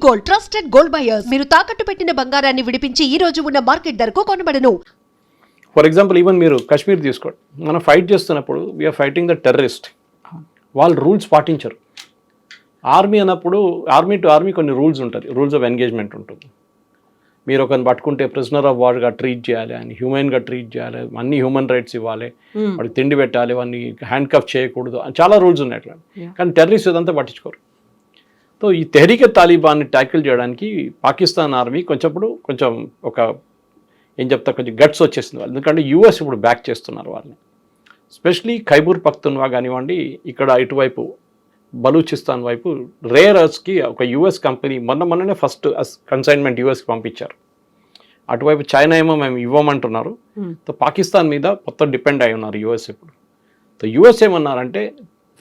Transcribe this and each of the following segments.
Gold, trusted gold buyers. మీరు తాకట్టు పెట్టిన బంగారాన్ని విడిపించి ఈ రోజు ఉన్న మార్కెట్ ధరకు కొనబడను. ఫర్ ఎగ్జాంపుల్ ఈవెన్ మీరు కాశ్మీర్ తీసుకోండి, మనం ఫైట్ చేస్తున్నప్పుడు వీఆర్ ఫైటింగ్ ద టెర్రరిస్ట్. వాళ్ళు రూల్స్ పాటించరు. ఆర్మీ అన్నప్పుడు ఆర్మీ టు ఆర్మీ కొన్ని రూల్స్ ఉంటుంది, రూల్స్ ఆఫ్ ఎంగేజ్మెంట్ ఉంటుంది. మీరు ఒకరిని పట్టుకుంటే ప్రిజనర్ ఆఫ్ వార్గా ట్రీట్ చేయాలి, అని హ్యూమన్గా ట్రీట్ చేయాలి, అన్ని హ్యూమన్ రైట్స్ ఇవ్వాలి, వాడికి తిండి పెట్టాలి, వాడిని హ్యాండ్ కఫ్ చేయకూడదు, చాలా రూల్స్ ఉన్నాయి అట్లా. కానీ టెర్రరిస్ట్ ఇదంతా పట్టించుకోరు. సో ఈ తెహ్రీక్ తాలిబాన్ని ట్యాకిల్ చేయడానికి పాకిస్తాన్ ఆర్మీ కొంచెం ఒక ఏం చెప్తా కొంచెం గట్స్ వచ్చేసింది వాళ్ళు. ఎందుకంటే యూఎస్ ఇప్పుడు బ్యాక్ చేస్తున్నారు వాళ్ళని. స్పెషలీ ఖైబర్ పఖ్తూన్వా కానివ్వండి, ఇక్కడ ఇటువైపు బలూచిస్తాన్ వైపు రేర్ ఎర్త్స్కి ఒక యూఎస్ కంపెనీ మొన్ననే ఫస్ట్ కన్సైన్మెంట్ యూఎస్కి పంపించారు. అటువైపు చైనా ఏమో మేము ఇవ్వమంటున్నారు. సో పాకిస్తాన్ మీద మొత్తం డిపెండ్ అయి ఉన్నారు యూఎస్ ఇప్పుడు. సో యూఎస్ ఏమన్నారంటే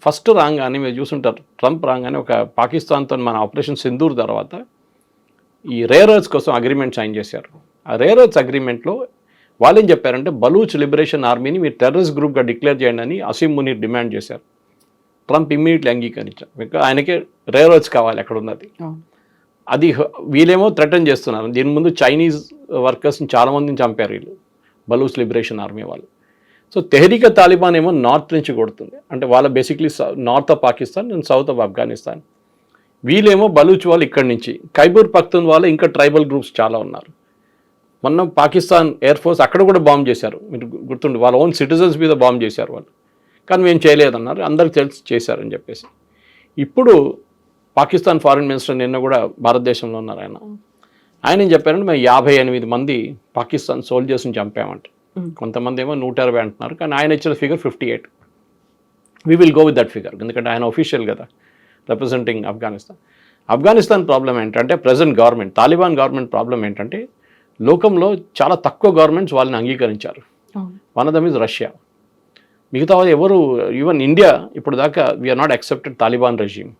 ఫస్ట్ రాగానే మీరు చూసుంటారు, ట్రంప్ రాగానే ఒక పాకిస్తాన్తో మన ఆపరేషన్ సింధూర్ తర్వాత ఈ రేర్ ఎర్త్స్ కోసం అగ్రిమెంట్ సైన్ చేశారు. ఆ రేర్ ఎర్త్స్ అగ్రిమెంట్లో వాళ్ళు ఏం చెప్పారంటే బలూచ్ లిబరేషన్ ఆర్మీని మీరు టెర్రరిస్ట్ గ్రూప్గా డిక్లేర్ చేయండి అని అసీం మునీర్ డిమాండ్ చేశారు. ట్రంప్ ఇమ్మీడియట్లీ అంగీకరించారు. ఇంకా ఆయనకే రేర్ ఎర్త్స్ కావాలి అక్కడ ఉన్నది. అది వీళ్ళేమో థ్రెటన్ చేస్తున్నారు. దీని ముందు చైనీస్ వర్కర్స్ని చాలామందిని చంపారు వీళ్ళు, బలూచ్ లిబరేషన్ ఆర్మీ వాళ్ళు. సో తెహ్రీక్ తాలిబాన్ ఏమో నార్త్ నుంచి కొడుతుంది, అంటే వాళ్ళ basically north of Pakistan and south of Afghanistan. వీళ్ళేమో బలూచ్ వాళ్ళు ఇక్కడి నుంచి, ఖైబర్ పఖ్తూన్ వాళ్ళు ఇంకా ట్రైబల్ గ్రూప్స్ చాలా ఉన్నారు. మొన్న పాకిస్తాన్ ఎయిర్ ఫోర్స్ అక్కడ కూడా బాంబ్ చేశారు, మీరు గుర్తుండి, వాళ్ళ ఓన్ సిటిజన్స్ మీద బాంబ్ చేశారు వాళ్ళు. కానీ మేము చేయలేదన్నారు, అందరికి తెలిసి చేశారని చెప్పేసి. ఇప్పుడు పాకిస్తాన్ ఫారిన్ మినిస్టర్ నిన్న కూడా భారతదేశంలో ఉన్నారు ఆయన ఏం చెప్పారంటే మేము 58 మంది పాకిస్తాన్ సోల్జర్స్ని చంపామంట. కొంతమంది ఏమో 120 అంటున్నారు, కానీ ఆయన ఇచ్చిన figure 58. We will go with that figure, ఎందుకంటే ఆయన ఒఫీషియల్ కదా రిప్రజెంటింగ్ ఆఫ్ఘనిస్తాన్ ప్రాబ్లం ఏంటంటే present government, Taliban government problem ఏంటంటే లోకంలో చాలా తక్కువ గవర్నమెంట్స్ వాళ్ళని అంగీకరించారు. One of them is Russia. మిగతా వాళ్ళు ఎవరు, ఈవెన్ ఇండియా ఇప్పుడు దాకా we are not accepted Taliban regime.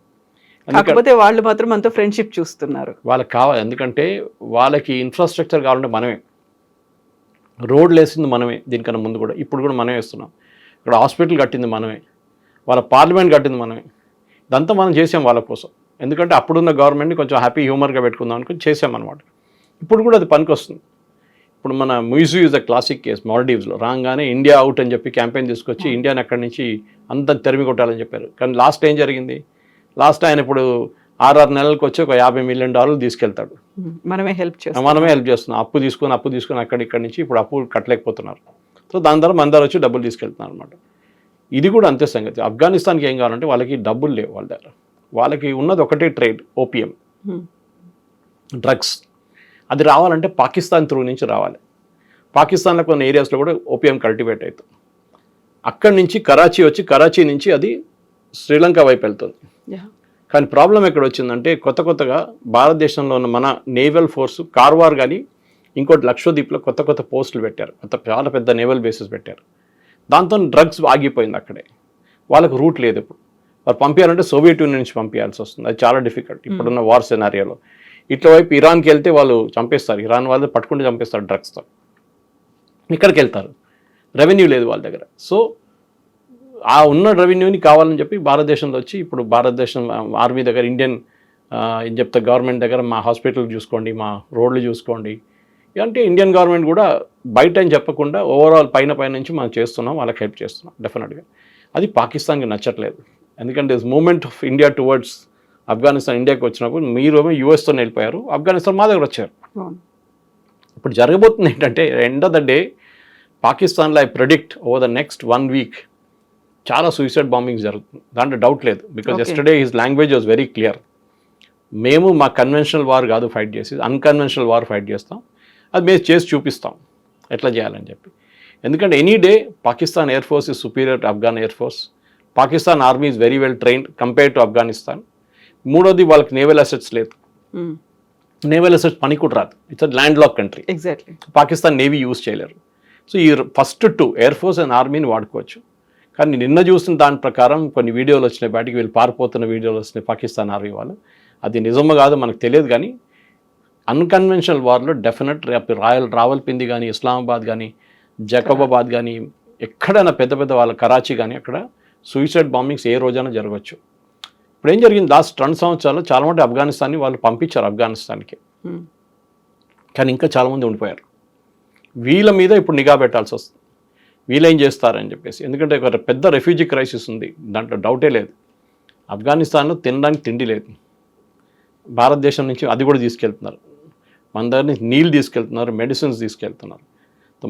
కాకపోతే వాళ్ళు మాత్రం అంతా ఫ్రెండ్షిప్ చూస్తున్నారు. వాళ్ళకి కావాలి, ఎందుకంటే వాళ్ళకి ఇన్ఫ్రాస్ట్రక్చర్ కావాలంటే మనమే, రోడ్లు వేసింది మనమే, దీనికన్నా ముందు కూడా ఇప్పుడు కూడా మనమే వేస్తున్నాం. ఇక్కడ హాస్పిటల్ కట్టింది మనమే, వాళ్ళ పార్లమెంట్ కట్టింది మనమే. ఇదంతా మనం చేసాం వాళ్ళ కోసం, ఎందుకంటే అప్పుడున్న గవర్నమెంట్ని కొంచెం హ్యాపీ హ్యూమర్గా పెట్టుకుందాం అనుకుని చేసామన్నమాట. ఇప్పుడు కూడా అది పనికి వస్తుంది. ఇప్పుడు మన Muizzu is the classic case. మాల్డీవ్స్లో రాగానే ఇండియా అవుట్ అని చెప్పి క్యాంపెయిన్ తీసుకొచ్చి ఇండియాని అక్కడి నుంచి అంతా తరిమి కొట్టాలని చెప్పారు. కానీ లాస్ట్ ఏం జరిగింది, లాస్ట్ ఆయన ఇప్పుడు 6 నెలలకు వచ్చి ఒక $50 మిలియన్ తీసుకెళ్తాడు. మనమే హెల్ప్ చేస్తున్నాం. అప్పు తీసుకొని ఇక్కడి నుంచి ఇప్పుడు అప్పు కట్టలేకపోతున్నారు. సో దాని ద్వారా మన దగ్గర వచ్చి డబ్బులు తీసుకెళ్తున్నారు అనమాట. ఇది కూడా అంతే సంగతి. ఆఫ్ఘనిస్తాన్కి ఏం కావాలంటే వాళ్ళకి డబ్బులు లేవు వాళ్ళ దగ్గర. వాళ్ళకి ఉన్నది ఒకటే ట్రేడ్, ఓపియం, డ్రగ్స్. అది రావాలంటే పాకిస్తాన్ త్రూ నుంచి రావాలి. పాకిస్తాన్లో కొన్ని ఏరియాస్లో కూడా ఓపియం కల్టివేట్ అవుతుంది. అక్కడి నుంచి కరాచీ వచ్చి, కరాచీ నుంచి అది శ్రీలంక వైపు వెళ్తుంది. కానీ ప్రాబ్లం ఎక్కడ వచ్చిందంటే కొత్తగా భారతదేశంలో ఉన్న మన నేవల్ ఫోర్సు కార్వార్ కానీ ఇంకోటి లక్షద్వీప్లో కొత్త పోస్టులు పెట్టారు, చాలా పెద్ద నేవల్ బేసెస్ పెట్టారు. దాంతో డ్రగ్స్ ఆగిపోయింది అక్కడే. వాళ్ళకు రూట్ లేదు. ఇప్పుడు వాళ్ళు పంపించాలంటే సోవియట్ యూనియన్ నుంచి పంపించాల్సి వస్తుంది. అది చాలా డిఫికల్ట్ ఇప్పుడున్న వార్ సినారియోలో. ఇట్లా వైపు ఇరాన్కి వెళ్తే వాళ్ళు చంపేస్తారు, ఇరాన్ వాళ్ళు పట్టుకుంటే చంపేస్తారు డ్రగ్స్తో. ఇక్కడికి వెళ్తారు, రెవెన్యూ లేదు వాళ్ళ దగ్గర. సో ఆ ఉన్న రెవెన్యూని కావాలని చెప్పి భారతదేశంలో వచ్చి ఇప్పుడు భారతదేశం ఆర్మీ దగ్గర, ఇండియన్ ఏం చెప్తా గవర్నమెంట్ దగ్గర మా హాస్పిటల్ చూసుకోండి, మా రోడ్లు చూసుకోండి అంటే ఇండియన్ గవర్నమెంట్ కూడా బయట అని చెప్పకుండా ఓవరాల్ పైన నుంచి మనం చేస్తున్నాం, వాళ్ళకి హెల్ప్ చేస్తున్నాం డెఫినెట్గా. అది పాకిస్తాన్కి నచ్చట్లేదు. ఎందుకంటే moment of India towards Afghanistan ఇండియాకి వచ్చినప్పుడు మీరు యూఎస్తో వెళ్ళిపోయారు, ఆఫ్ఘనిస్తాన్ మా దగ్గర వచ్చారు. ఇప్పుడు జరగబోతుంది ఏంటంటే ఎండ్ ఆఫ్ ద డే పాకిస్తాన్లో I predict over the next 1 week చాలా సూసైడ్ బాంబింగ్స్ జరుగుతుంది, దాంట్లో డౌట్ లేదు. Because yesterday his language was very clear. మేము మా కన్వెన్షనల్ వార్ కాదు ఫైట్ చేసి, అన్కన్వెన్షనల్ వార్ ఫైట్ చేస్తాం, అది మేము చేసి చూపిస్తాం ఎట్లా చేయాలని చెప్పి. ఎందుకంటే any day Pakistan air force is superior to Afghan air force. Pakistan army is very well trained compared to Afghanistan. మూడోది వాళ్ళకి నేవల్ అసెట్స్ లేదు, నేవల్ అసెట్స్ పని కూడా రాదు. It's a land lock country. Exactly. Pakistan navy use చేయలేరు. సో ఈ ఫస్ట్ 2 ఎయిర్ ఫోర్స్ అండ్ ఆర్మీని వాడుకోవచ్చు. కానీ నిన్న చూసిన దాని ప్రకారం కొన్ని వీడియోలు వచ్చినాయి బయటికి, వీళ్ళు పారిపోతున్న వీడియోలు వచ్చినాయి పాకిస్తాన్ ఆర్మీ వాళ్ళు. అది నిజమో కాదో మనకు తెలియదు, కానీ అన్కన్వెన్షనల్ వార్లో డెఫినెట్ రావల్పిండి కానీ, ఇస్లామాబాద్ కానీ, జకోబాబాద్ కానీ, ఎక్కడైనా పెద్ద వాళ్ళ కరాచీ కానీ అక్కడ సూసైడ్ బాంబింగ్స్ ఏ రోజైనా జరగవచ్చు. ఇప్పుడు ఏం జరిగింది లాస్ట్ 2 సంవత్సరాలు చాలా మంది ఆఫ్ఘనిస్తాన్ని వాళ్ళు పంపించారు ఆఫ్ఘనిస్తాన్కి, కానీ ఇంకా చాలామంది ఉండిపోయారు. వీళ్ళ మీద ఇప్పుడు నిఘా పెట్టాల్సి వస్తుంది, వీళ్ళు ఏం చేస్తారని చెప్పేసి. ఎందుకంటే ఒక పెద్ద రెఫ్యూజీ క్రైసిస్ ఉంది, దాంట్లో డౌటే లేదు. ఆఫ్ఘనిస్తాన్లో తినడానికి తిండి లేదు, భారతదేశం నుంచి అది కూడా తీసుకెళ్తున్నారు, మన దగ్గర నుంచి నీళ్ళు తీసుకెళ్తున్నారు, మెడిసిన్స్ తీసుకెళ్తున్నారు.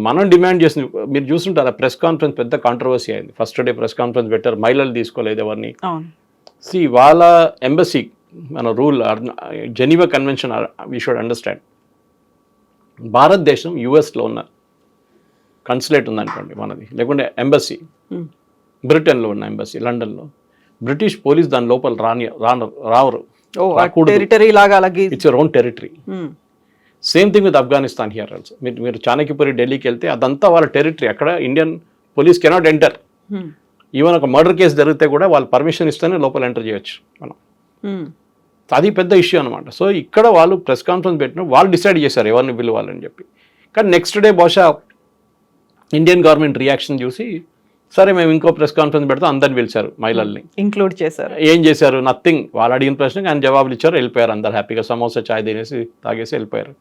మనం డిమాండ్ చేసింది మీరు చూస్తుంటారు, ప్రెస్ కాన్ఫరెన్స్ పెద్ద కాంట్రవర్సీ అయింది. ఫస్ట్ డే ప్రెస్ కాన్ఫరెన్స్ పెట్టారు, మహిళలు తీసుకోలేదు ఎవరిని. వాళ్ళ ఎంబసీ మన rule Geneva convention we should understand. భారతదేశం యుఎస్లో ఉన్న కన్సులేట్ ఉందనుకోండి మనది, లేకుంటే ఎంబసీ బ్రిటన్లో ఉన్న ఎంబసీ లండన్లో, బ్రిటిష్ పోలీస్ దాని లోపల రావరు. It's your own territory. Same thing with Afghanistan here also. మీరు చాణక్యపురి ఢిల్లీకి వెళ్తే అదంతా వాళ్ళ టెరిటరీ, అక్కడ Indian police cannot enter. Even ఒక మర్డర్ కేసు జరిగితే కూడా వాళ్ళు పర్మిషన్ ఇస్తేనే లోపల ఎంటర్ చేయొచ్చు మనం. అది పెద్ద ఇష్యూ అనమాట. సో ఇక్కడ వాళ్ళు ప్రెస్ కాన్ఫరెన్స్ పెట్టిన వాళ్ళు డిసైడ్ చేశారు ఎవరిని పిలవాలని చెప్పి. కానీ నెక్స్ట్ డే బహుశా ఇండియన్ గవర్నమెంట్ రియాక్షన్ చూసి సరే మేము ఇంకో ప్రెస్ కాన్ఫరెన్స్ పెడితే అందరిని పిలిచారు, మహిళల్ని ఇంక్లూడ్ చేశారు. ఏం చేశారు? నథింగ్. వాళ్ళు అడిగిన ప్రశ్నకి ఆయన జవాబులు ఇచ్చారు, వెళ్ళిపోయారు. అందరు హ్యాపీగా సమోసా చాయ్ తినేసి తాగేసి వెళ్ళిపోయారు.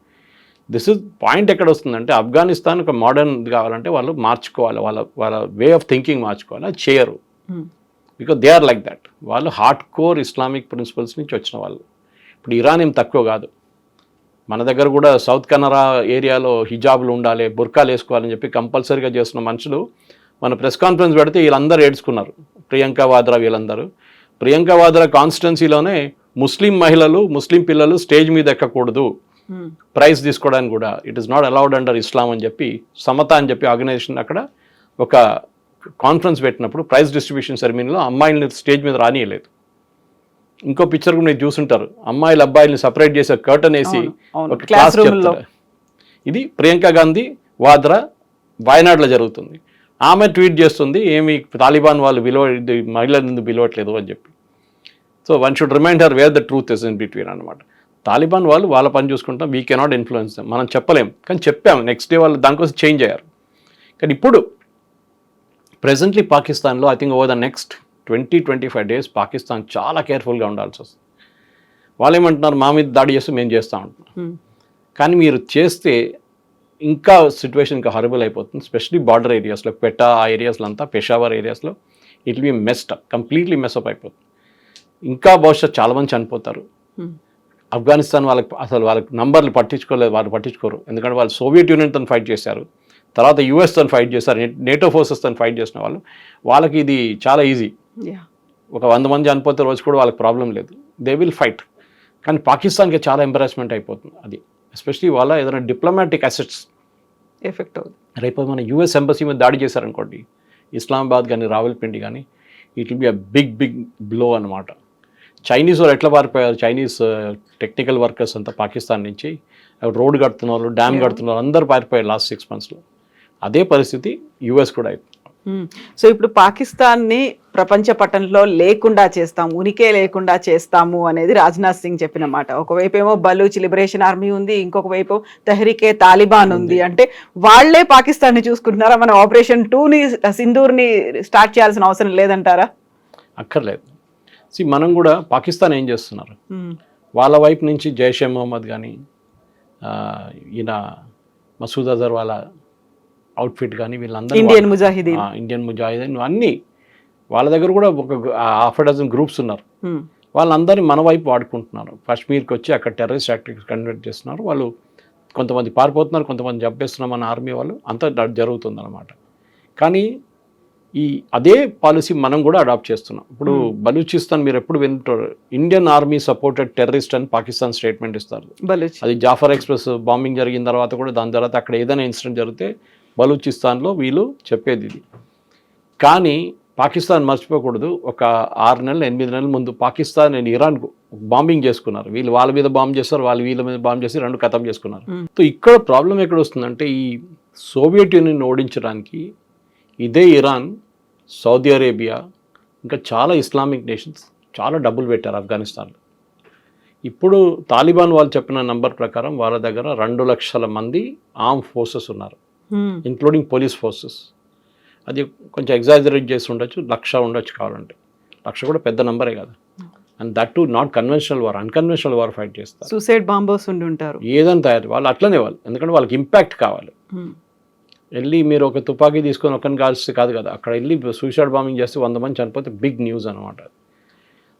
దిస్ ఇస్ పాయింట్ ఎక్కడ వస్తుందంటే ఆఫ్ఘనిస్తాన్ ఒక మోడర్న్ కావాలంటే వాళ్ళు మార్చుకోవాలి, వాళ్ళ వే ఆఫ్ థింకింగ్ మార్చుకోవాలి. అది చేయరు, because they are like that. వాళ్ళు హార్డ్ కోర్ ఇస్లామిక్ ప్రిన్సిపల్స్ నుంచి వచ్చిన వాళ్ళు. ఇప్పుడు ఇరాన్ ఏం తక్కువ కాదు, మన దగ్గర కూడా సౌత్ కెనరా ఏరియాలో హిజాబులు ఉండాలి, బుర్కాలు వేసుకోవాలని చెప్పి కంపల్సరీగా చేస్తున్న మనుషులు మన ప్రెస్ కాన్ఫరెన్స్ పెడితే వీళ్ళందరూ ఏడ్చుకున్నారు. ప్రియాంక వాద్రా వీళ్ళందరూ. ప్రియాంక వాద్రా కాన్స్టిట్యున్సీలోనే ముస్లిం మహిళలు, ముస్లిం పిల్లలు స్టేజ్ మీద ఎక్కకూడదు, ప్రైజ్ తీసుకోవడానికి కూడా it is not allowed under Islam అని చెప్పి, సమత అని చెప్పి ఆర్గనైజేషన్ అక్కడ ఒక కాన్ఫరెన్స్ పెట్టినప్పుడు ప్రైజ్ డిస్ట్రిబ్యూషన్ సెరమనీలో అమ్మాయిల్ని స్టేజ్ మీద రానియలేదు. ఇంకో పిక్చర్ కూడా మీరు చూసుంటారు, అమ్మాయిలు అబ్బాయిల్ని సపరేట్ చేసే కర్టన్ వేసి ఒక క్లాస్ చెప్తారు. ఇది ప్రియాంక గాంధీ వాద్రా వాయనాడులో జరుగుతుంది. ఆమె ట్వీట్ చేస్తుంది, ఏమి తాలిబాన్ వాళ్ళు మహిళలను పిలవట్లేదు అని చెప్పి. So one should remind her where the truth is in between అనమాట. తాలిబాన్ వాళ్ళు వాళ్ళ పని చూసుకుంటాం, వీ కెనాట్ ఇన్ఫ్లుయెన్స్ దెమ్. మనం చెప్పలేం, కానీ చెప్పాము. నెక్స్ట్ డే వాళ్ళు దానికోసం చేంజ్ అయ్యారు. కానీ ఇప్పుడు ప్రెజెంట్లీ పాకిస్తాన్లో I think over the next 20-25 days Pakistan చాలా కేర్ఫుల్గా ఉండాల్సి వస్తుంది. వాళ్ళు ఏమంటున్నారు, మా మీద దాడి చేస్తే మేము చేస్తూ ఉంటున్నాం. కానీ మీరు చేస్తే ఇంకా సిచ్యువేషన్ ఇంకా హారబుల్ అయిపోతుంది. స్పెషలీ బార్డర్ ఏరియాస్లో, పెటా ఆ ఏరియాస్లో అంతా, పెషావర్ ఏరియాస్లో it be messed up, completely mess up అయిపోతుంది. ఇంకా బహుశా చాలామంది చనిపోతారు. ఆఫ్ఘనిస్తాన్ వాళ్ళకి నంబర్లు పట్టించుకోలేదు, వాళ్ళు పట్టించుకోరు. ఎందుకంటే వాళ్ళు సోవియట్ యూనియన్తో ఫైట్ చేశారు, తర్వాత యుఎస్తో ఫైట్ చేశారు, నేటో ఫోర్సెస్తో ఫైట్ చేసిన వాళ్ళకి ఇది చాలా ఈజీ. ఒక 100 మంది చనిపోతే రోజు కూడా వాళ్ళకి ప్రాబ్లం లేదు, దే విల్ ఫైట్. కానీ పాకిస్తాన్కి చాలా ఎంబరాస్మెంట్ అయిపోతుంది అది, ఎస్పెషలీ వాళ్ళ ఏదైనా డిప్లొమాటిక్ అసెట్స్ ఎఫెక్ట్ అవుతుంది. రేపు మన యుఎస్ ఎంబసీ మీద దాడి చేశారనుకోండి, ఇస్లామాబాద్ కానీ రావల్పిండి కానీ, it will be a big blow అనమాట. చైనీస్ వాళ్ళు ఎట్లా పారిపోయారు, చైనీస్ టెక్నికల్ వర్కర్స్ అంతా పాకిస్తాన్ నుంచి, రోడ్ కడుతున్న వాళ్ళు, డ్యామ్ కడుతున్న వాళ్ళు అందరూ పారిపోయారు లాస్ట్ 6 monthsలో. అదే పరిస్థితి యుఎస్ కూడా అయిపోయింది. సో ఇప్పుడు పాకిస్తాన్ని ప్రపంచ పటంలో లేకుండా చేస్తాం, ఉనికే లేకుండా చేస్తాము అనేది రాజ్నాథ్ సింగ్ చెప్పిన మాట. ఒకవైపు ఏమో బలూచ్ లిబరేషన్ ఆర్మీ ఉంది, ఇంకొక వైపు తెహ్రీకే తాలిబాన్ ఉంది. అంటే వాళ్లే పాకిస్తాన్ని చూసుకుంటున్నారా? మనం ఆపరేషన్ 2ని సింధూర్ని స్టార్ట్ చేయాల్సిన అవసరం లేదంటారా? అక్కర్లేదు. మనం కూడా పాకిస్తాన్ ఏం చేస్తున్నారు, వాళ్ళ వైపు నుంచి జైషే మొహమ్మద్ కానీ, ఈయన మసూద్ అజర్ వాళ్ళ అవుట్ఫిట్ కానీ, వీళ్ళందరూ ఇండియన్ ముజాహిదీన్ అన్నీ వాళ్ళ దగ్గర కూడా ఒక 6 గ్రూప్స్ ఉన్నారు. వాళ్ళందరినీ మన వైపు వాడుకుంటున్నారు. కాశ్మీర్కి వచ్చి అక్కడ టెర్రరిస్ట్ యాక్టివిటీస్ కండక్ట్ చేస్తున్నారు. వాళ్ళు కొంతమంది పారిపోతున్నారు, కొంతమంది చంపేస్తున్నారు మన ఆర్మీ వాళ్ళు, అంతా జరుగుతుంది అనమాట. కానీ అదే పాలసీ మనం కూడా అడాప్ట్ చేస్తున్నాం. ఇప్పుడు బలూచిస్తాన్ మీరు ఎప్పుడు వింటారు, ఇండియన్ ఆర్మీ సపోర్టెడ్ టెర్రరిస్ట్ అని పాకిస్తాన్ స్టేట్మెంట్ ఇస్తారు. అది జాఫర్ ఎక్స్ప్రెస్ బాంబింగ్ జరిగిన తర్వాత కూడా, దాని తర్వాత అక్కడ ఏదైనా ఇన్సిడెంట్ జరిగితే బలూచిస్తాన్లో వీళ్ళు చెప్పేది ఇది. కానీ పాకిస్తాన్ మర్చిపోకూడదు, ఒక 6 నెలలు 8 నెలల ముందు పాకిస్తాన్ అండ్ ఇరాన్ బాంబింగ్ చేసుకున్నారు. వీళ్ళు వాళ్ళ మీద బాంబ్ చేస్తారు, వాళ్ళు వీళ్ళ మీద బాంబ్ చేసి 2 ఖతం చేసుకున్నారు. సో ఇక్కడ ప్రాబ్లం ఎక్కడ వస్తుందంటే, ఈ సోవియట్ యూనియన్ ఓడించడానికి ఇదే ఇరాన్, సౌదీ అరేబియా, ఇంకా చాలా ఇస్లామిక్ నేషన్స్ చాలా డబ్బులు పెట్టారు ఆఫ్ఘనిస్తాన్లో. ఇప్పుడు తాలిబాన్ వాళ్ళు చెప్పిన నంబర్ ప్రకారం వాళ్ళ దగ్గర 2 లక్షల మంది ఆర్మ్ ఫోర్సెస్ ఉన్నారు, ఇంక్లూడింగ్ పోలీస్ ఫోర్సెస్. అది కొంచెం ఎగ్జాజరేట్ చేసి ఉండొచ్చు, 1,00,000 ఉండొచ్చు కావాలంటే. 1,00,000 కూడా పెద్ద నంబరే కదా. And that to not conventional war, unconventional war fight చేస్తారు. సూసైడ్ బాంబర్స్ ఉండి ఉంటారు. ఏదైనా తయారు వాళ్ళు అట్లనే వాళ్ళు, ఎందుకంటే వాళ్ళకి ఇంపాక్ట్ కావాలి. వెళ్ళి మీరు ఒక తుపాకీ తీసుకొని ఒకరిని కాల్స్తే కాదు కదా, అక్కడ వెళ్ళి సూసైడ్ బాంబింగ్ చేస్తే 100 మంది చనిపోతే బిగ్ న్యూస్ అనమాట.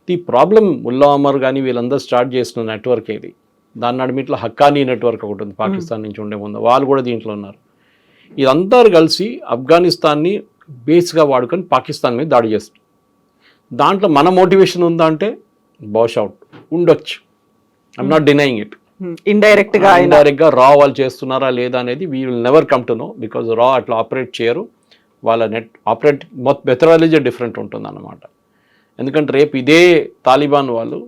ది ప్రాబ్లం ముల్లా అమర్ కానీ వీళ్ళందరూ స్టార్ట్ చేసిన నెట్వర్క్ ఏది, దాని నడిమిట్లో హక్కానీ నెట్వర్క్ ఒకటి ఉంది పాకిస్తాన్ నుంచి ఉండే ముందు, వాళ్ళు కూడా దీంట్లో ఉన్నారు. ఇదంతా కలిసి ఆఫ్ఘనిస్తాన్ని బేస్గా వాడుకొని పాకిస్తాన్ మీద దాడి చేస్తారు. దాంట్లో మన మోటివేషన్ ఉందా అంటే బహుశా ఉండొచ్చు, ఐఎమ్ నాట్ డినయింగ్ ఇట్. ఇండైరెక్ట్గా రా వాళ్ళు చేస్తున్నారా లేదా అనేది we will never come to know, because రా అట్లా ఆపరేట్ చేయరు. వాళ్ళ ఆపరేట్ మెథడాలజీ డిఫరెంట్ ఉంటుంది అన్నమాట. ఎందుకంటే రేపు ఇదే తాలిబాన్ వాళ్ళు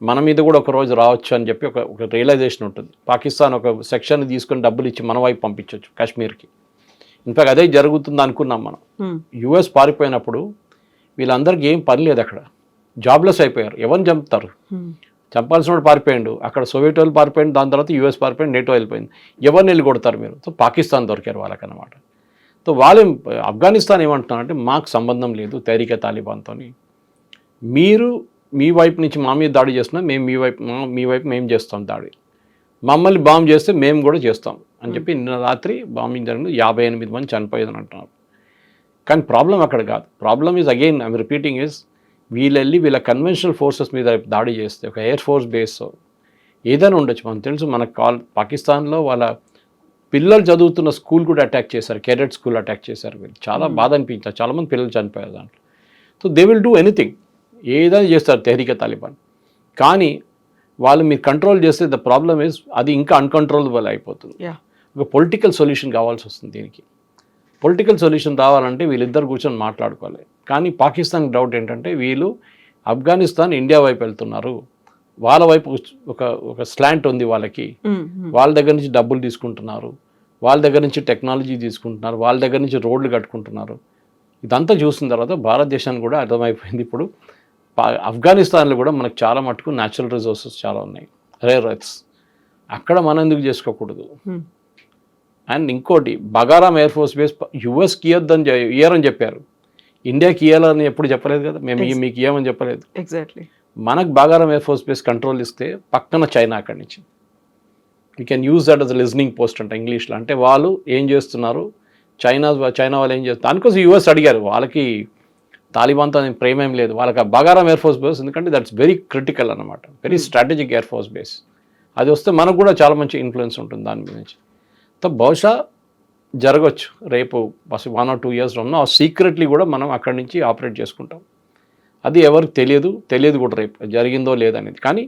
మన మీద కూడా ఒక రోజు రావచ్చు అని చెప్పి ఒక రియలైజేషన్ ఉంటుంది. పాకిస్తాన్ ఒక సెక్షన్ తీసుకొని డబ్బులు ఇచ్చి మన వైపు పంపించవచ్చు కాశ్మీర్కి. ఇన్ఫాక్ట్ అదే జరుగుతుంది అనుకున్నాం మనం. యుఎస్ పారిపోయినప్పుడు వీళ్ళందరికీ ఏం పని లేదు, అక్కడ జాబ్లెస్ అయిపోయారు. ఎవరిని చంపుతారు? చంపాల్సిన వాడు పారిపోయాడు, అక్కడ సోవియట్ వాళ్ళు పారిపోయింది, దాని తర్వాత యూఎస్ పారిపోయింది, నేటో వెళ్ళిపోయింది. ఎవరిని వెళ్ళి కొడతారు మీరు? సో పాకిస్తాన్ దొరికారు వాళ్ళకన్నమాట. సో వాళ్ళు ఆఫ్ఘనిస్తాన్ ఏమంటున్నారంటే మాకు సంబంధం లేదు తహరీకే తాలిబాన్తో, మీరు మీ వైపు నుంచి మా మీద దాడి చేస్తున్నా, మేము మీ వైపు మేము చేస్తాం దాడి, మమ్మల్ని బాంబ్ చేస్తే మేము కూడా చేస్తాం అని చెప్పి నిన్న రాత్రి బాంబింగ్ జరిగింది. 58 మంది చనిపోయేదని అంటున్నారు. కానీ ప్రాబ్లం అక్కడ కాదు. Problem is again I'm repeating is వీళ్ళ కన్వెన్షనల్ ఫోర్సెస్ మీద దాడి చేస్తే, ఒక ఎయిర్ ఫోర్స్ బేస్ ఏదైనా ఉండొచ్చు, మనకు తెలుసు. మన పాకిస్తాన్లో వాళ్ళ పిల్లలు చదువుతున్న స్కూల్ కూడా అటాక్ చేశారు, కేడెట్ స్కూల్ అటాక్ చేశారు. వీళ్ళు చాలా బాధ అనిపించారు, చాలామంది పిల్లలు చనిపోయారు దాంట్లో. So they will do anything, ఏదైనా చేస్తారు తెహరీకే తాలిబాన్. కానీ వాళ్ళు మీరు కంట్రోల్ చేస్తే ద ప్రాబ్లమ్ ఈజ్ అది ఇంకా అన్కంట్రోలబుల్ అయిపోతుంది. ఒక పొలిటికల్ సొల్యూషన్ కావాల్సి వస్తుంది దీనికి. పొలిటికల్ సొల్యూషన్ రావాలంటే వీళ్ళిద్దరు కూర్చొని మాట్లాడుకోవాలి. కానీ పాకిస్తాన్ డౌట్ ఏంటంటే వీళ్ళు ఆఫ్ఘనిస్తాన్ ఇండియా వైపు వెళ్తున్నారు, వాళ్ళ వైపు ఒక స్లాంట్ ఉంది వాళ్ళకి, వాళ్ళ దగ్గర నుంచి డబ్బులు తీసుకుంటున్నారు, వాళ్ళ దగ్గర నుంచి టెక్నాలజీ తీసుకుంటున్నారు, వాళ్ళ దగ్గర నుంచి రోడ్లు కట్టుకుంటున్నారు. ఇదంతా చూసిన తర్వాత భారతదేశానికి కూడా అర్థమైపోయింది ఇప్పుడు ఆఫ్ఘనిస్తాన్లో కూడా మనకు చాలా మటుకు న్యాచురల్ రిసోర్సెస్ చాలా ఉన్నాయి, రేర్ ఎర్త్స్. అక్కడ మనం ఎందుకు చేసుకోకూడదు? అండ్ ఇంకోటి, బగారాం ఎయిర్ ఫోర్స్ బేస్ యుఎస్కి ఇయ్యరని చెప్పారు, ఇండియాకి ఇయ్యాలని ఎప్పుడు చెప్పలేదు కదా, మేము మీకు ఇయ్యమని చెప్పలేదు. ఎగ్జాక్ట్లీ. మనకు Bagram air force base control ఇస్తే పక్కన చైనా అక్కడి నుంచి we can use that as listening post అంట ఇంగ్లీష్లో. అంటే వాళ్ళు ఏం చేస్తున్నారు, చైనా వాళ్ళు ఏం చేస్తారు, దానికోసం యూఎస్ అడిగారు. వాళ్ళకి తాలిబాన్తో ప్రేమ ఏం లేదు, వాళ్ళకి ఆ బగారాం ఎయిర్ ఫోర్స్ బేస్, ఎందుకంటే దట్స్ వెరీ క్రిటికల్ అనమాట, very strategic air force base. అది వస్తే మనకు కూడా చాలా మంచి ఇన్ఫ్లుయెన్స్ ఉంటుంది దాని మీద నుంచి. సో బహుశా జరగవచ్చు రేపు 1 or 2 years ఉన్న సీక్రెట్లీ కూడా మనం అక్కడి నుంచి ఆపరేట్ చేసుకుంటాం. అది ఎవరికి తెలియదు కూడా రేపు జరిగిందో లేదనేది. కానీ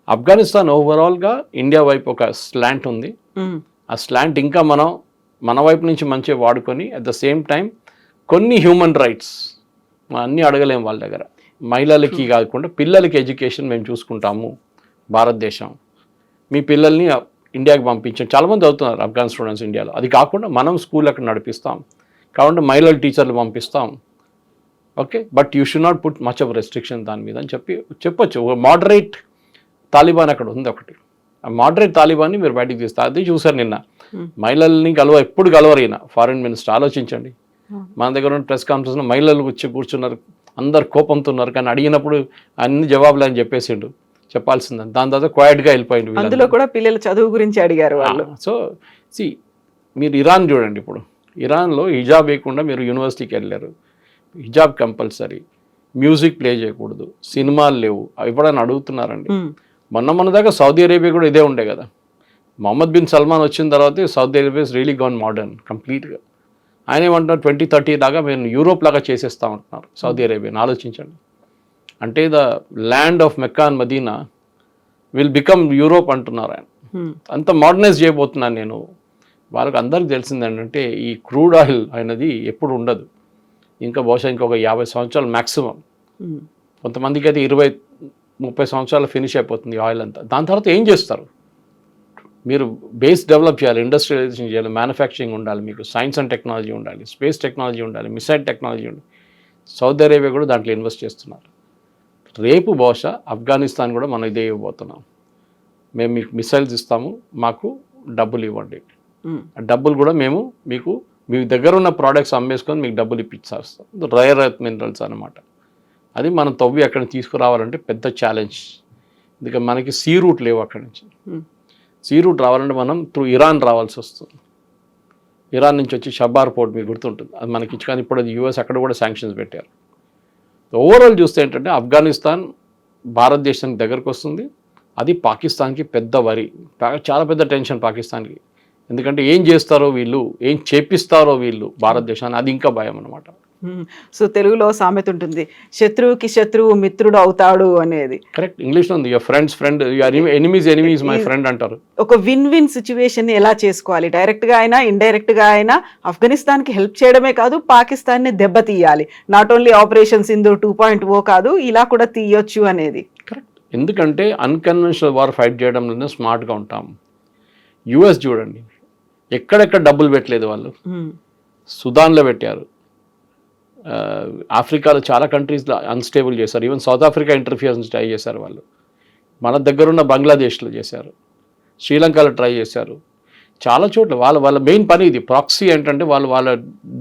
ఆఫ్ఘనిస్తాన్ ఓవరాల్గా ఇండియా వైపు ఒక స్లాంట్ ఉంది. ఆ స్లాంట్ ఇంకా మన వైపు నుంచి మంచిగా వాడుకొని అట్ ద సేమ్ టైం కొన్ని హ్యూమన్ రైట్స్ అన్నీ అడగలేము వాళ్ళ దగ్గర. మహిళలకి కాకుండా పిల్లలకి ఎడ్యుకేషన్ మేము చూసుకుంటాము భారతదేశం, మీ పిల్లల్ని ఇండియాకి పంపించాం. చాలామంది అవుతున్నారు ఆఫ్ఘన్ స్టూడెంట్స్ ఇండియాలో. అది కాకుండా మనం స్కూల్ అక్కడ నడిపిస్తాం, కాబట్టి మహిళల టీచర్లు పంపిస్తాం. Okay, but you should not put much of restriction దాని మీద అని చెప్పొచ్చు. ఒక మోడరేట్ తాలిబాన్ అక్కడ ఉంది ఒకటి. ఆ మోడరేట్ తాలిబాన్ని మీరు బయటకు తీస్తారు. అది చూసారు నిన్న, మహిళల్ని ఎప్పుడు కలవరు ఈయన ఫారిన్ మినిస్టర్. ఆలోచించండి, మన దగ్గర ఉన్న ప్రెస్ కాన్ఫరెన్స్లో మహిళలు కూర్చున్నారు, అందరు కోపంతో ఉన్నారు. కానీ అడిగినప్పుడు అన్ని జవాబులు అని చెప్పేసిండు, చెప్పాల్సిందని. దాని తర్వాత క్వైట్గా వెళ్ళిపోయింది. అందులో కూడా పిల్లల చదువు గురించి అడిగారు వాళ్ళు. సో మీరు ఇరాన్ చూడండి. ఇప్పుడు ఇరాన్లో హిజాబ్ వేయకుండా మీరు యూనివర్సిటీకి వెళ్ళారు, హిజాబ్ కంపల్సరీ, మ్యూజిక్ ప్లే చేయకూడదు, సినిమాలు లేవు. ఎప్పుడైనా అడుగుతున్నారండి? మొన్న దాకా సౌదీ అరేబియా కూడా ఇదే ఉండే కదా. మొహమ్మద్ బిన్ సల్మాన్ వచ్చిన తర్వాత Saudi Arabia is really gone modern కంప్లీట్గా. ఆయన ఏమంటున్నారు 2030 దాకా మేము యూరోప్ లాగా చేసేస్తా ఉంటున్నారు సౌదీ అరేబియాని. ఆలోచించండి, అంటే the land of Mecca and Medina will become Europe అంటున్నారు ఆయన. అంత మోడర్నైజ్ చేయబోతున్నాను నేను. వాళ్ళకి అందరికి తెలిసింది ఏంటంటే ఈ క్రూడ్ ఆయిల్ అనేది ఎప్పుడు ఉండదు, ఇంకా బహుశా ఇంకొక 50 సంవత్సరాలు మ్యాక్సిమం. కొంతమందికి అయితే 20-30 సంవత్సరాలు ఫినిష్ అయిపోతుంది ఆయిల్ అంతా. దాని తర్వాత ఏం చేస్తారు మీరు? బేస్ డెవలప్ చేయాలి, ఇండస్ట్రియలైజేషన్ చేయాలి, మ్యానుఫ్యాక్చరింగ్ ఉండాలి, మీకు సైన్స్ అండ్ టెక్నాలజీ ఉండాలి, స్పేస్ టెక్నాలజీ ఉండాలి, మిసైల్ టెక్నాలజీ ఉండాలి. సౌదీ అరేబియా కూడా దాంట్లో ఇన్వెస్ట్ చేస్తున్నారు. రేపు బహుశా ఆఫ్ఘనిస్తాన్ కూడా మనం ఇదే ఇవ్వబోతున్నాం. మేము మీకు మిసైల్స్ ఇస్తాము, మాకు డబ్బులు ఇవ్వండి. ఆ డబ్బులు కూడా మేము మీ దగ్గర ఉన్న ప్రోడక్ట్స్ అమ్మేసుకొని మీకు డబ్బులు ఇప్పించేస్తాం. రేర్ ఎర్త్ మినరల్స్ అనమాట. అది మనం తవ్వి అక్కడికి తీసుకురావాలంటే పెద్ద ఛాలెంజ్. ఎందుకంటే మనకి సీ రూట్ లేవు అక్కడి నుంచి. సీ రూట్ రావాలంటే మనం త్రూ ఇరాన్ రావాల్సి వస్తుంది. ఇరాన్ నుంచి వచ్చి షబార్ పోర్ట్ మీకు గుర్తుంటుంది, అది మనకి ఇచ్చి, కానీ ఇప్పుడు అది యూఎస్ అక్కడ కూడా శాంక్షన్స్ పెట్టారు. ఓవరాల్ చూస్తే ఏంటంటే ఆఫ్ఘనిస్తాన్ భారతదేశానికి దగ్గరకు వస్తుంది, అది పాకిస్తాన్కి పెద్ద వరి, చాలా పెద్ద టెన్షన్ పాకిస్తాన్కి. ఎందుకంటే ఏం చేస్తారో వీళ్ళు, ఏం చేపిస్తారో వీళ్ళు భారతదేశాన్ని, అది ఇంకా భయం అనమాట. సో తెలుగులో సామెత ఉంటుంది, శత్రువుకి శత్రువు మిత్రుడు అవుతాడు అనేది. కరెక్ట్, ఇంగ్లీష్లో ఉంది, your friends friend, your enemies my friend అంటారు. ఒక విన్ విన్ సిచ్యువేషన్ ఎలా చేసుకోవాలి, డైరెక్ట్ గా అయినా ఇండైరెక్ట్ గా అయినా ఆఫ్ఘనిస్తాన్ కి హెల్ప్ చేయడమే కాదు, పాకిస్తాన్ ని దెబ్బతీయాలి. నాట్ ఓన్లీ ఆపరేషన్ సింధు 2.0 కాదు, ఇలా కూడా తీయొచ్చు అనేది. కరెక్ట్, ఎందుకంటే అన్కన్వెన్షనల్ వార్ ఫైట్ చేయడంలోనే స్మార్ట్గా ఉంటాం. యుఎస్ చూడండి, ఎక్కడెక్కడ డబ్బులు పెట్టలేదు వాళ్ళు. సుదాన్లో పెట్టారు, ఆఫ్రికాలో చాలా కంట్రీస్లో అన్స్టేబుల్ చేశారు, even south Africa interference try చేశారు వాళ్ళు. మన దగ్గరున్న బంగ్లాదేశ్లో చేశారు, శ్రీలంకలో ట్రై చేశారు, చాలా చోట్ల. వాళ్ళ మెయిన్ పని ఇది. ప్రాక్సీ ఏంటంటే వాళ్ళ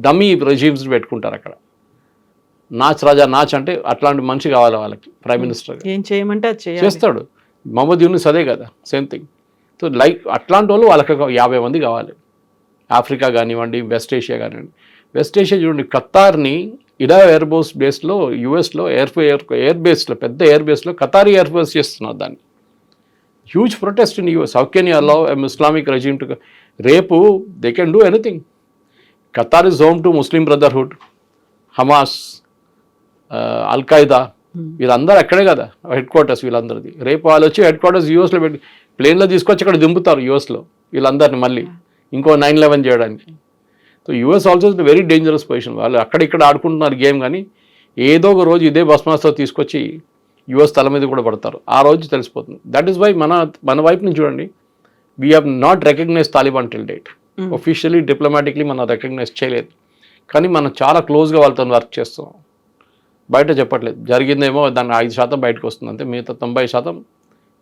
డమ్మీ రెజీమ్స్ పెట్టుకుంటారు అక్కడ. నాచ్ రాజా నాచ్ అంటే అట్లాంటి మనిషి కావాలి వాళ్ళకి, ప్రైమ్ మినిస్టర్ ఏం చేయమంటే అది చేస్తాడు. మహమ్మద్ యూనిస్ అదే కదా, సేమ్ థింగ్. సో లైక్ అట్లాంటి వాళ్ళు వాళ్ళకి 50 మంది కావాలి. ఆఫ్రికా కానివ్వండి, వెస్ట్ ఏషియా కానివ్వండి. వెస్ట్ ఏషియా చూడండి, ఖతార్ని ఇడా ఎయిర్ బేస్ బేస్లో యూఎస్లో ఎయిర్ బేస్లో, పెద్ద ఎయిర్ బేస్లో ఖతారీ ఎయిర్ బేస్ చేస్తున్నారు దాన్ని. Huge protest in US. How can you allow Islamic regime to, రేపు they can do anything. Qatar is home to Muslim Brotherhood, Hamas, Al Qaeda, వీళ్ళందరూ అక్కడే కదా హెడ్ క్వార్టర్స్ వీళ్ళందరిది. రేపు వాళ్ళు వచ్చి హెడ్ క్వార్టర్స్ యూఎస్లో పెట్టి ప్లేన్లో తీసుకొచ్చి ఇక్కడ దింపుతారు యూఎస్లో వీళ్ళందరినీ మళ్ళీ ఇంకో 9/11 చేయడానికి. So US also is very dangerous position. వాళ్ళు అక్కడ ఇక్కడ ఆడుకుంటున్నారు గేమ్, కానీ ఏదో ఒక రోజు ఇదే బస్మాస్తో తీసుకొచ్చి యూఎస్ తల మీద కూడా పడతారు. ఆ రోజు తెలిసిపోతుంది. దట్ ఈస్ వై మన వైపు నుంచి చూడండి, we have not recognise Taliban till date. Officially diplomatically మనం రికగ్నైజ్ చేయలేదు, కానీ మనం చాలా క్లోజ్గా వాళ్ళతో వర్క్ చేస్తున్నాం. బయట చెప్పట్లేదు, జరిగిందేమో దాన్ని 5% బయటకు వస్తుంది అంతే, మిగతా 90%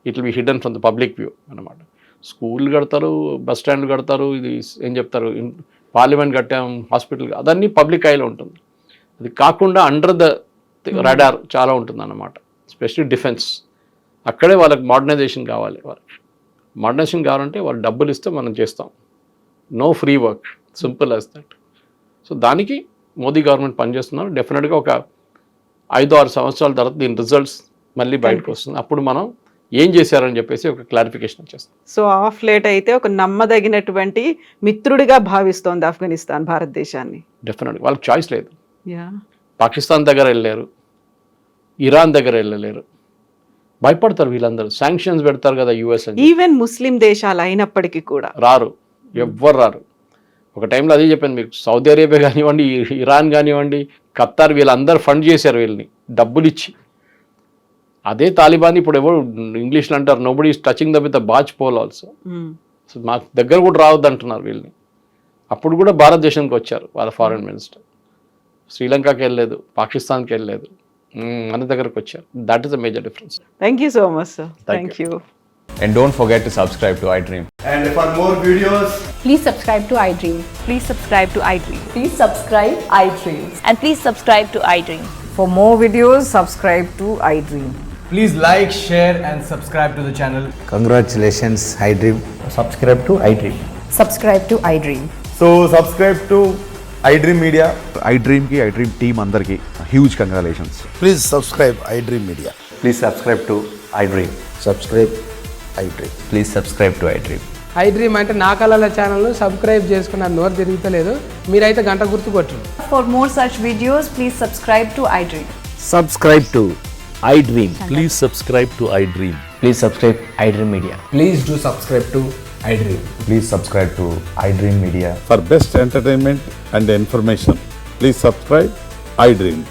it will be hidden from the public view అనమాట. స్కూల్ కడతారు, బస్ స్టాండ్లు కడతారు, ఇది ఏం చెప్తారు, పార్లమెంట్ కట్టాం, హాస్పిటల్, అదన్నీ పబ్లిక్ ఐలో ఉంటుంది. అది కాకుండా అండర్ ద రడార్ చాలా ఉంటుంది అన్నమాట. స్పెషల్లీ డిఫెన్స్, అక్కడే వాళ్ళకి మోడర్నైజేషన్ కావాలి. వాళ్ళకి మోడర్నైజేషన్ కావాలంటే వాళ్ళు డబ్బులు ఇస్తే మనం చేస్తాం. No free work, simple as that. So దానికి మోదీ గవర్నమెంట్ పనిచేస్తున్నారు. డెఫినెట్గా ఒక 5-6 సంవత్సరాల తర్వాత దీని రిజల్ట్స్ మళ్ళీ బయటకు వస్తుంది. అప్పుడు మనం ఏం చేశారని చెప్పేసి ఒక క్లారిఫికేషన్ వచ్చేస్తుంది. సో ఆఫ్ లేట్ అయితే ఒక నమ్మదగినటువంటి మిత్రుడిగా భావిస్తోంది ఆఫ్ఘనిస్తాన్ భారతదేశాన్ని. డెఫినెట్గా వాళ్ళకి చాయిస్ లేదు. పాకిస్తాన్ దగ్గర వెళ్ళలేరు, ఇరాన్ దగ్గర వెళ్ళలేరు, భయపడతారు వీళ్ళందరూ. శాంక్షన్స్ పెడతారు కదా యూఎస్ అని. ఈవెన్ ముస్లిం దేశాలు అయినప్పటికీ కూడా రారు, ఎవ్వరు రారు. ఒక టైంలో అదే చెప్పాను మీకు, సౌదీ అరేబియా కానివ్వండి, ఇరాన్ కానివ్వండి, ఖతార్, వీళ్ళందరూ ఫండ్ చేశారు వీళ్ళని డబ్బులు ఇచ్చి. అదే తాలిబాన్ ఇప్పుడు ఎవరు ఇంగ్లీష్లో అంటారు, nobody is touching the with the barge pole also. So మా దగ్గర కూడా రావద్దు అంటున్నారు వీళ్ళని. అప్పుడు కూడా భారతదేశానికి వచ్చారు వాళ్ళ ఫారెన్ మినిస్టర్. శ్రీలంకకి వెళ్ళలేదు, పాకిస్తాన్కి వెళ్ళలేదు, మన దగ్గరకు వచ్చారు. That is the major difference. Thank you so much sir. Thank you. And don't forget to subscribe to iDream. And for more videos, Please subscribe to iDream. Please subscribe to iDream. Please subscribe iDream. And please subscribe to iDream. For more videos, subscribe to iDream. please like, share and subscribe to the channel. Congratulations, iDream. Subscribe to iDream. Subscribe to iDream. So subscribe to iDream Media. iDream ki iDream team andarki huge congratulations. Please subscribe iDream Media. Please subscribe to iDream. Subscribe iDream. Please subscribe to iDream. iDream అంటే నా కళల ఛానల్ను subscribe చేసుకున్న నోరు తిరుగుతలేదు, మీరైతే గంట గుర్తు కొట్టండి. For more such videos, please subscribe to iDream. Subscribe to iDream. Please subscribe to iDream. Please subscribe iDream Media. Please do subscribe to iDream. Please subscribe to iDream Media. For best entertainment and information, please subscribe iDream.